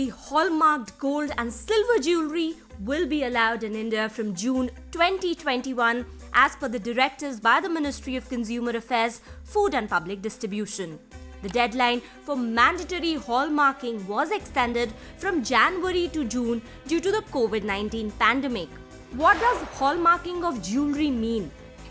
mandatory hallmarked gold and silver jewellery will be allowed in India from June 2021 as per the directives by the Ministry of Consumer Affairs, Food and Public Distribution. The deadline for mandatory hallmarking was extended from January to June due to the COVID-19 pandemic. What does hallmarking of jewellery mean?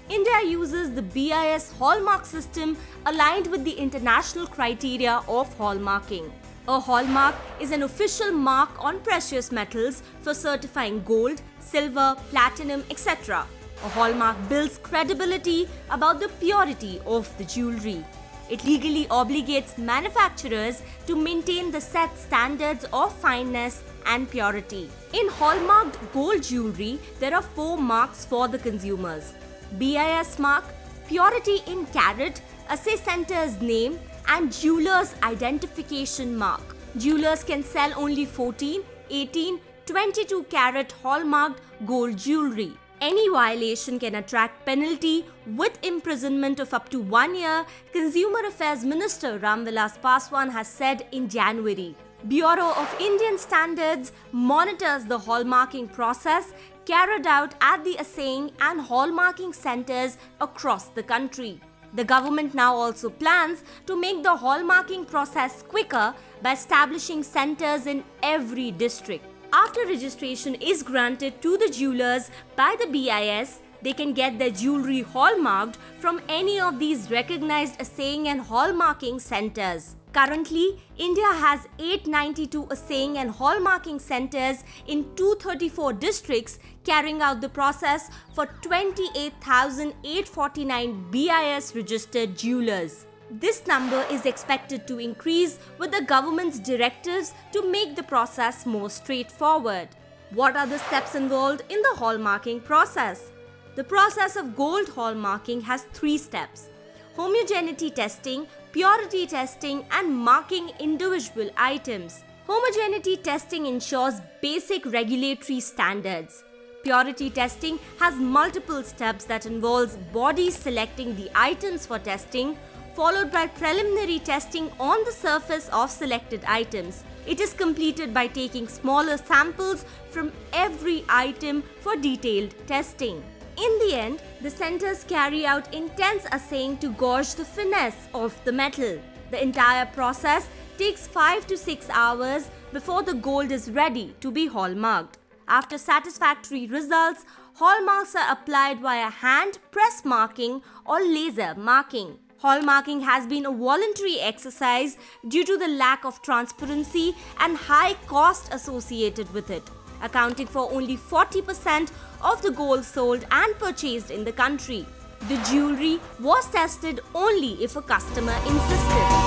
India uses the BIS hallmark system aligned with the international criteria of hallmarking. A hallmark is an official mark on precious metals for certifying gold, silver, platinum, etc. A hallmark builds credibility about the purity of the jewellery. It legally obligates manufacturers to maintain the set standards of fineness and purity. In hallmarked gold jewellery, there are 4 marks for the consumers. BIS mark, purity in carat, assay center's name and jeweler's identification mark. Jewelers can sell only 14, 18, 22 carat hallmarked gold jewellery. Any violation can attract penalty with imprisonment of up to 1 year, Consumer Affairs Minister Ramvilas Paswan has said in January. Bureau of Indian Standards monitors the hallmarking process carried out at the assaying and hallmarking centers across the country. The government now also plans to make the hallmarking process quicker by establishing centers in every district. After registration is granted to the jewelers by the BIS, they can get their jewellery hallmarked from any of these recognized assaying and hallmarking centers. Currently, India has 892 assaying and hallmarking centers in 234 districts carrying out the process for 28,849 BIS registered jewelers. This number is expected to increase with the government's directives to make the process more straightforward. What are the steps involved in the hallmarking process? The process of gold hallmarking has 3 steps: homogeneity testing, purity testing, and marking individual items. Homogeneity testing ensures basic regulatory standards. Purity testing has multiple steps that involves bodies selecting the items for testing, followed by preliminary testing on the surface of selected items. It is completed by taking smaller samples from every item for detailed testing. In the end, the centers carry out intense assaying to gauge the finesse of the metal. The entire process takes 5 to 6 hours before the gold is ready to be hallmarked. After satisfactory results, hallmarks are applied via hand, press marking, or laser marking. Hallmarking has been a voluntary exercise due to the lack of transparency and high cost associated with it, accounting for only 40% of the gold sold and purchased in the country. The jewellery was tested only if a customer insisted.